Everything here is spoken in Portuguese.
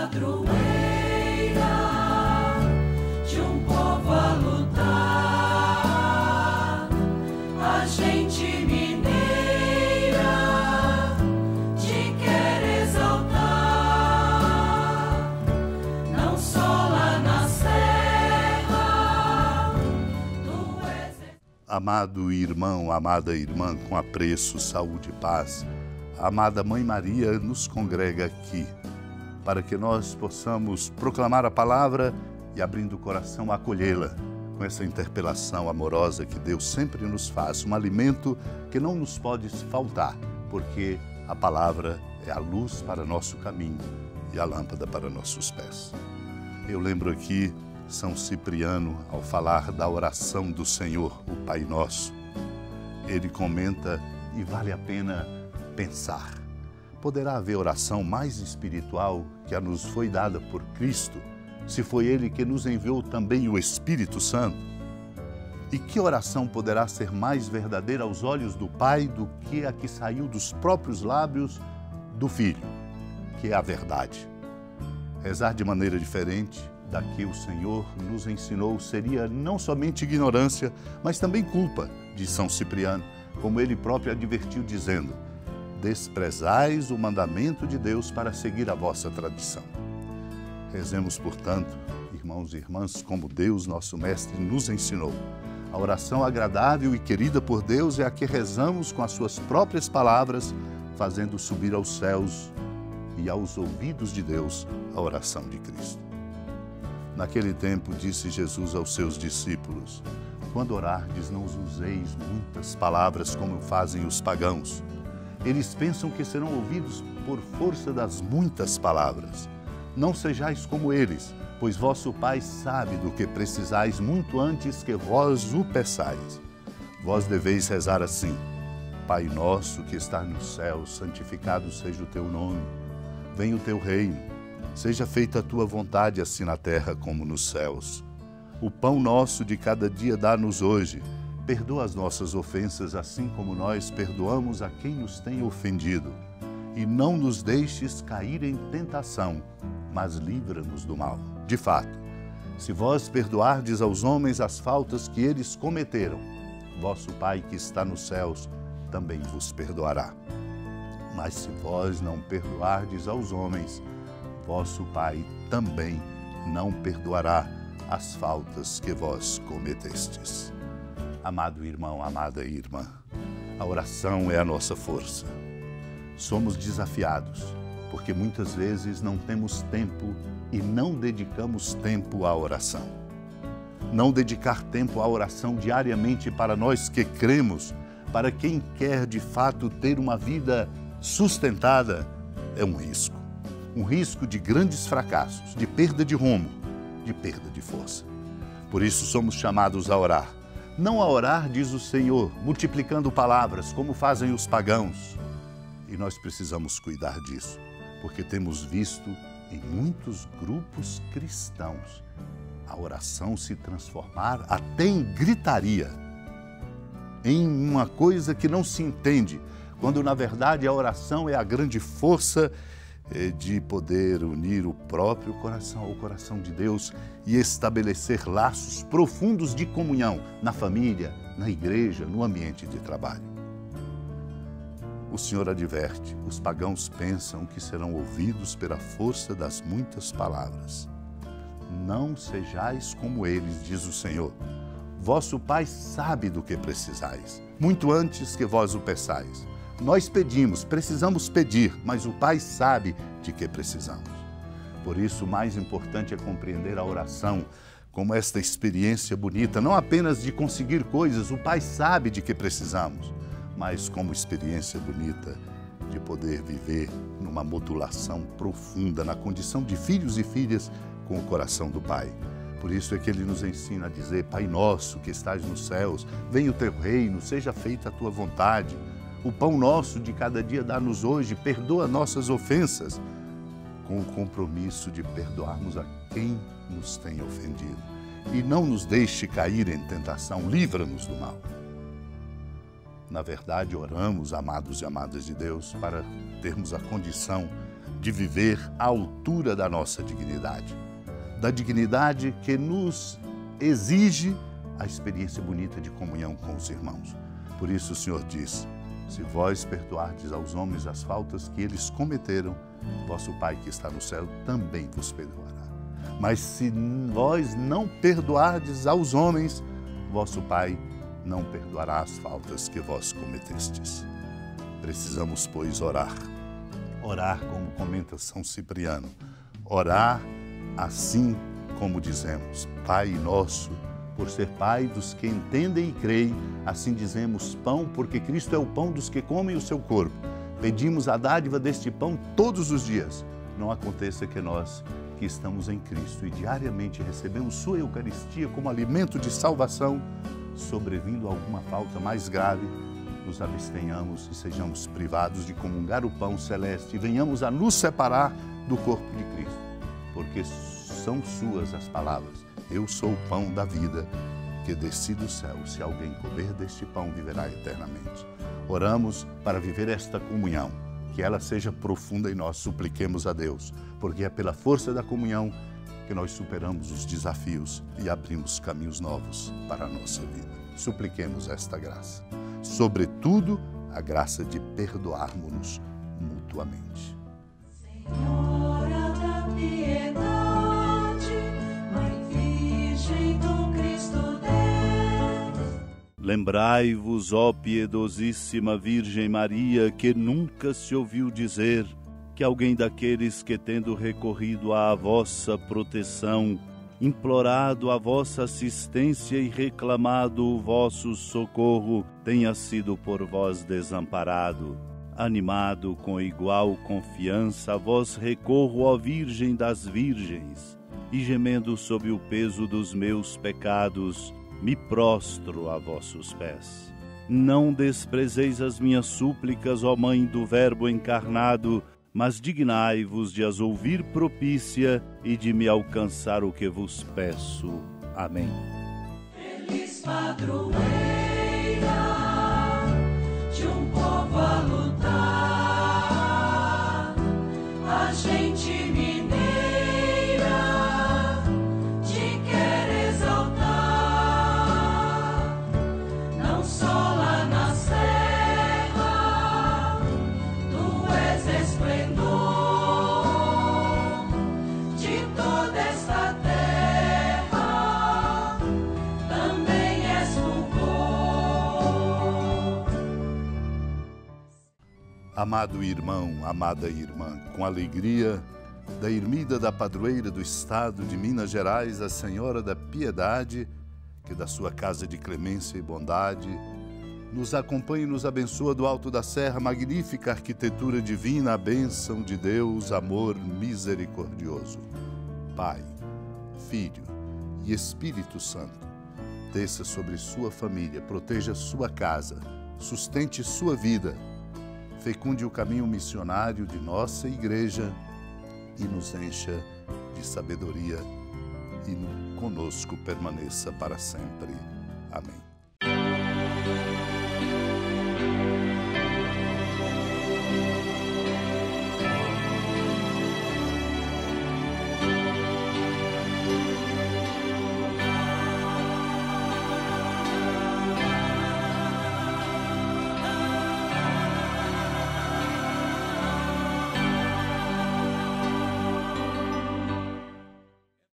padroeira de um povo a lutar, a gente mineira te quer exaltar, não só lá na serra, tu és... Amado irmão, amada irmã, com apreço, saúde e paz, a amada Mãe Maria nos congrega aqui para que nós possamos proclamar a palavra e, abrindo o coração, acolhê-la com essa interpelação amorosa que Deus sempre nos faz, um alimento que não nos pode faltar, porque a palavra é a luz para nosso caminho e a lâmpada para nossos pés. Eu lembro aqui São Cipriano, ao falar da oração do Senhor, o Pai Nosso. Ele comenta, e vale a pena pensar, poderá haver oração mais espiritual que a nos foi dada por Cristo, se foi Ele que nos enviou também o Espírito Santo? E que oração poderá ser mais verdadeira aos olhos do Pai do que a que saiu dos próprios lábios do Filho, que é a verdade? Rezar de maneira diferente da que o Senhor nos ensinou seria não somente ignorância, mas também culpa, diz São Cipriano, como ele próprio advertiu, dizendo: desprezais o mandamento de Deus para seguir a vossa tradição. Rezemos, portanto, irmãos e irmãs, como Deus, nosso Mestre, nos ensinou. A oração agradável e querida por Deus é a que rezamos com as suas próprias palavras, fazendo subir aos céus e aos ouvidos de Deus a oração de Cristo. Naquele tempo, disse Jesus aos seus discípulos: quando orardes, não useis muitas palavras como fazem os pagãos. Eles pensam que serão ouvidos por força das muitas palavras. Não sejais como eles, pois vosso Pai sabe do que precisais muito antes que vós o peçais. Vós deveis rezar assim: Pai nosso que está nos céus, santificado seja o teu nome. Venha o teu reino. Seja feita a tua vontade, assim na terra como nos céus. O pão nosso de cada dia dá-nos hoje. Perdoa as nossas ofensas, assim como nós perdoamos a quem nos tem ofendido. E não nos deixes cair em tentação, mas livra-nos do mal. De fato, se vós perdoardes aos homens as faltas que eles cometeram, vosso Pai que está nos céus também vos perdoará. Mas se vós não perdoardes aos homens, vosso Pai também não perdoará as faltas que vós cometestes. Amado irmão, amada irmã, a oração é a nossa força. Somos desafiados, porque muitas vezes não temos tempo e não dedicamos tempo à oração. Não dedicar tempo à oração diariamente para nós que cremos, para quem quer de fato ter uma vida sustentada, é um risco. Um risco de grandes fracassos, de perda de rumo, de perda de força. Por isso somos chamados a orar. Não a orar, diz o Senhor, multiplicando palavras, como fazem os pagãos. E nós precisamos cuidar disso, porque temos visto em muitos grupos cristãos a oração se transformar até em gritaria, em uma coisa que não se entende, quando na verdade a oração é a grande força de poder unir o próprio coração ao coração de Deus e estabelecer laços profundos de comunhão na família, na igreja, no ambiente de trabalho. O Senhor adverte: os pagãos pensam que serão ouvidos pela força das muitas palavras. Não sejais como eles, diz o Senhor. Vosso Pai sabe do que precisais, muito antes que vós o peçais. Nós pedimos, precisamos pedir, mas o Pai sabe de que precisamos. Por isso, o mais importante é compreender a oração como esta experiência bonita, não apenas de conseguir coisas, o Pai sabe de que precisamos, mas como experiência bonita de poder viver numa modulação profunda, na condição de filhos e filhas com o coração do Pai. Por isso é que Ele nos ensina a dizer: Pai nosso que estás nos céus, venha o teu reino, seja feita a tua vontade. O pão nosso de cada dia dá-nos hoje, perdoa nossas ofensas, com o compromisso de perdoarmos a quem nos tem ofendido. E não nos deixe cair em tentação, livra-nos do mal. Na verdade, oramos, amados e amadas de Deus, para termos a condição de viver à altura da nossa dignidade, da dignidade que nos exige a experiência bonita de comunhão com os irmãos. Por isso o Senhor diz: se vós perdoardes aos homens as faltas que eles cometeram, vosso Pai que está no céu também vos perdoará. Mas se vós não perdoardes aos homens, vosso Pai não perdoará as faltas que vós cometestes. Precisamos, pois, orar. Orar, como comenta São Cipriano. Orar assim como dizemos: Pai nosso, por ser Pai dos que entendem e creem, assim dizemos pão, porque Cristo é o pão dos que comem o seu corpo. Pedimos a dádiva deste pão todos os dias. Não aconteça que nós, que estamos em Cristo e diariamente recebemos sua Eucaristia como alimento de salvação, sobrevindo a alguma falta mais grave, nos abstenhamos e sejamos privados de comungar o pão celeste e venhamos a nos separar do corpo de Cristo, porque são suas as palavras: eu sou o pão da vida que desci do céu, se alguém comer deste pão viverá eternamente. Oramos para viver esta comunhão, que ela seja profunda em nós, supliquemos a Deus, porque é pela força da comunhão que nós superamos os desafios e abrimos caminhos novos para a nossa vida. Supliquemos esta graça, sobretudo a graça de perdoarmos-nos mutuamente. Senhora da piedade, Mãe Virgem do Cristo Deus. Lembrai-vos, ó piedosíssima Virgem Maria, que nunca se ouviu dizer que alguém daqueles que, tendo recorrido à vossa proteção, implorado a vossa assistência e reclamado o vosso socorro, tenha sido por vós desamparado. Animado com igual confiança, a vós recorro, ó Virgem das Virgens, e gemendo sob o peso dos meus pecados, me prostro a vossos pés. Não desprezeis as minhas súplicas, ó Mãe do Verbo encarnado, mas dignai-vos de as ouvir propícia e de me alcançar o que vos peço. Amém. Feliz padroeira de um povo a lutar, a gente mineira te quer exaltar, não só lá na serra, tu és esplendor de toda esta terra, também és fulgor. Amado irmão, amada irmã, com alegria da ermida da padroeira do estado de Minas Gerais, a Senhora da Piedade, que da sua casa de clemência e bondade nos acompanha e nos abençoa do alto da serra, magnífica arquitetura divina, a bênção de Deus, amor misericordioso. Pai, Filho e Espírito Santo, desça sobre sua família, proteja sua casa, sustente sua vida, fecunde o caminho missionário de nossa igreja e nos encha de sabedoria e conosco permaneça para sempre. Amém.